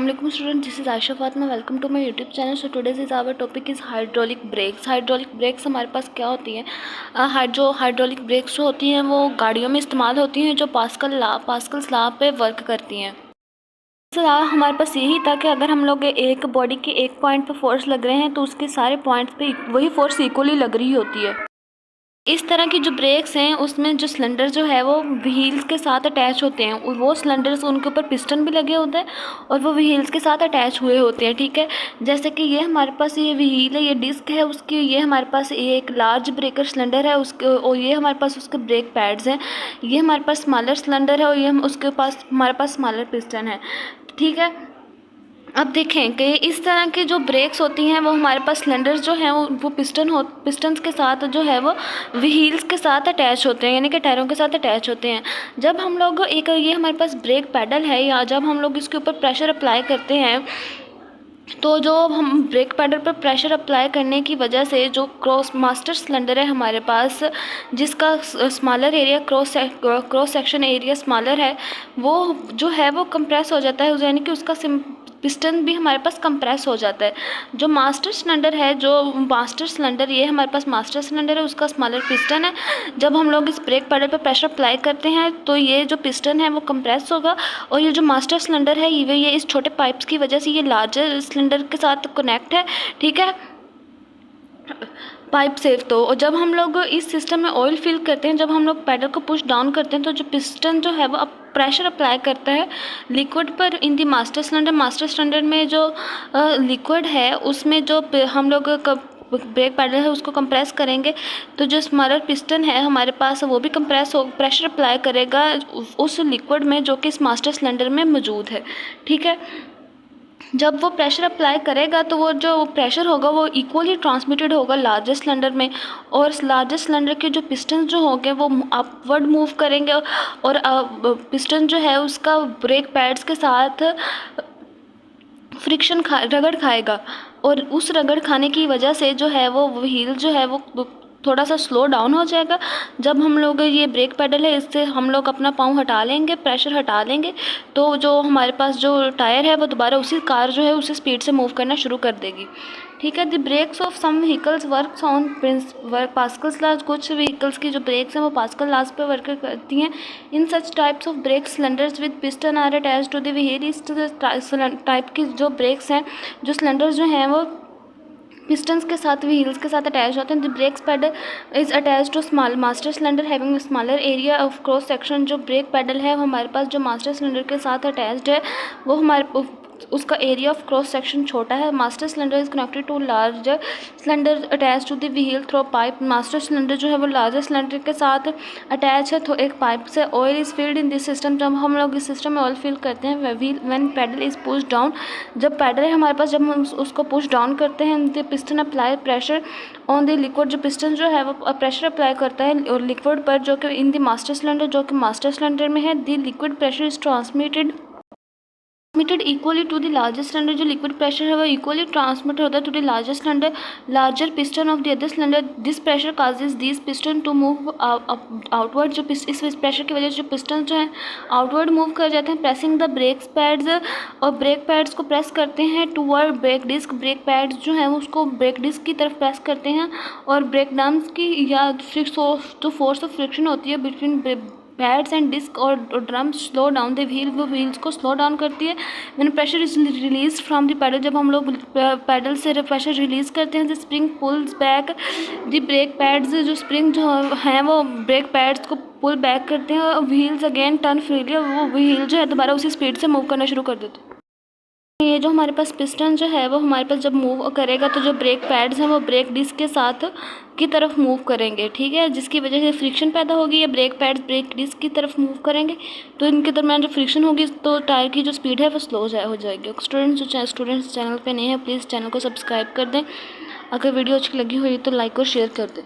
Assalamualaikum students, this is Aisha Fatma. Welcome to my YouTube channel. So today's is our topic is hydraulic brakes. Hydraulic breaks हमारे पास क्या होती हैं? Hydraulic breaks जो होती हैं वो गाड़ियों में इस्तेमाल होती हैं जो पास्कल्स लॉ पे वर्क करती हैं। हमारे पास यही था कि अगर हम लोग एक बॉडी के एक पॉइंट पे फोर्स लग रहे हैं तो उसके सारे पॉइंट्स पे वही फोर्स इक्वली लग रही होती है। इस तरह की जो ब्रेक्स हैं उसमें जो सिलेंडर जो है वो व्हील्स के साथ अटैच होते हैं, वो सिलेंडर्स उनके ऊपर पिस्टन भी लगे होते हैं और वो व्हील्स के साथ अटैच हुए होते हैं। ठीक है, जैसे कि ये हमारे पास ये व्हील है, ये डिस्क है उसकी, ये हमारे पास ये एक लार्ज ब्रेकर सिलेंडर है उसके, और ये हमारे पास उसके ब्रेक पैड्स हैं। ये हमारे पास स्मॉलर सिलेंडर है और ये उसके पास हमारे पास स्मॉलर पिस्टन है। ठीक है, अब देखें कि इस तरह की जो ब्रेक्स होती हैं वो हमारे पास सिलेंडर्स जो हैं वो पिस्टन्स के साथ जो है वो व्हील्स के साथ अटैच होते हैं, यानी कि टायरों के साथ अटैच होते हैं। जब हम लोग ये हमारे पास ब्रेक पैडल है या जब हम लोग इसके ऊपर प्रेशर अप्लाई करते हैं तो जो हम ब्रेक पैडल पर प्रेशर अप्लाई करने की वजह से जो मास्टर सिलेंडर है हमारे पास, जिसका smaller area cross section area smaller है, वो जो है वो कंप्रेस हो जाता है, यानी कि उसका पिस्टन भी हमारे पास कंप्रेस हो जाता है। जो मास्टर सिलेंडर ये हमारे पास मास्टर सिलेंडर है, उसका स्मॉलर पिस्टन है। जब हम लोग इस ब्रेक पैडल पर प्रेशर अप्लाई करते हैं तो ये जो पिस्टन है वो कंप्रेस होगा और ये जो मास्टर सिलेंडर है ये इस छोटे पाइप्स की वजह से ये लार्जर सिलेंडर के साथ कनेक्ट है। ठीक है, पाइप से। तो और जब हम लोग इस सिस्टम में ऑयल फिल करते हैं, जब हम लोग पैडल को पुश डाउन करते हैं तो जो पिस्टन जो है वो अब प्रेशर अप्लाई करता है लिक्विड पर इन दी मास्टर सिलेंडर में जो लिक्विड है उसमें जो हम लोग ब्रेक पैडल है उसको कंप्रेस करेंगे तो जो स्मॉलर पिस्टन है हमारे पास वो भी प्रेशर अप्लाई करेगा उस लिक्विड में जो कि इस मास्टर सिलेंडर में मौजूद है। ठीक है, जब वो प्रेशर अप्लाई करेगा तो वो जो प्रेशर होगा वो इक्वली ट्रांसमिटेड होगा लार्जर सिलेंडर में, और लार्जर सिलेंडर के जो पिस्टन जो होंगे वो अपवर्ड मूव करेंगे और पिस्टन जो है उसका ब्रेक पैड्स के साथ फ्रिक्शन रगड़ खाएगा और उस रगड़ खाने की वजह से जो है वो व्हील जो है वो थोड़ा सा स्लो डाउन हो जाएगा। जब हम लोग ये ब्रेक पैडल है इससे हम लोग अपना पाँव हटा लेंगे, प्रेशर हटा लेंगे, तो जो हमारे पास जो टायर है वो दोबारा उसी कार जो है उसी स्पीड से मूव करना शुरू कर देगी। ठीक है, the brakes of some vehicles works on Pascal's laws. कुछ व्हीकल्स की जो ब्रेक्स हैं वो पास्कल लॉज पे वर्क करती हैं। In such types of brake cylinders with piston are attached to the wheel. इस टाइप की जो ब्रेक्स हैं, जो सिलेंडर्स जो हैं वो पिस्टन्स के साथ व्हील्स के साथ अटैच होते हैं। The brakes pedal is attach to small master cylinder having smaller area of cross section. जो ब्रेक पैडल है वो हमारे पास जो मास्टर सिलेंडर के साथ अटैच्ड है वो उसका एरिया ऑफ क्रॉस सेक्शन छोटा है। Master cylinder is connected to larger cylinder attach to the wheel through pipe. Master cylinder जो है वो लार्जर सिलेंडर के साथ अटैच है तो एक पाइप से। Oil is filled in this system. जब हम लोग इस सिस्टम में ऑयल फिल करते हैं when pedal is push down, जब पैडल है हमारे पास, जब हम उसको पुश डाउन करते हैं the piston apply pressure on the liquid. जो पिस्टन जो है वो प्रेशर अप्लाई करता है और लिक्विड पर जो कि इन द मास्टर सिलेंडर जो कि मास्टर सिलेंडर में है। The liquid pressure is transmitted equally to the larger cylinder. जो लिक्विड प्रेशर है वो इक्वली ट्रांसमिट होता है to the larger cylinder larger piston of the other cylinder. This pressure causes this piston to move outward. जो इस pressure की वजह से जो पिस्टन जो है आउटवर्ड मूव कर जाते हैं। प्रेसिंग द ब्रेक पैड्स, और ब्रेक पैड्स को प्रेस करते हैं toward brake disc. Brake pads जो है उसको ब्रेक डिस्क की तरफ प्रेस करते हैं और ब्रेक डम्स की या जो फोर्स ऑफ फ्रिक्शन होती है बिटवीन पैड्स एंड डिस्क और drum slow down the wheel, वो व्हील्स को स्लो डाउन करती है। When pressure is release from the pedal, जब हम लोग पैडल से प्रेशर रिलीज करते हैं the spring pulls back the brake pads. जो स्प्रिंग जो हैं वो ब्रेक पैड्स को पुल बैक करते हैं और व्हील्स अगेन टर्न फ्रीली, वो व्हील जो है दोबारा उसी स्पीड से मूव करना शुरू कर देते हैं। ये जो हमारे पास पिस्टन जो है वो हमारे पास जब मूव करेगा तो जो ब्रेक पैड्स हैं वो ब्रेक डिस्क के साथ की तरफ मूव करेंगे। ठीक है, जिसकी वजह से फ्रिक्शन पैदा होगी। ये ब्रेक पैड्स ब्रेक डिस्क की तरफ मूव करेंगे तो इनके दरमियान जो फ्रिक्शन होगी तो टायर की जो स्पीड है वो स्लो हो जाएगी। स्टूडेंट्स चैनल पे नए हैं प्लीज़ चैनल को सब्सक्राइब कर दें। अगर वीडियो अच्छी लगी हुई तो लाइक और शेयर कर दें।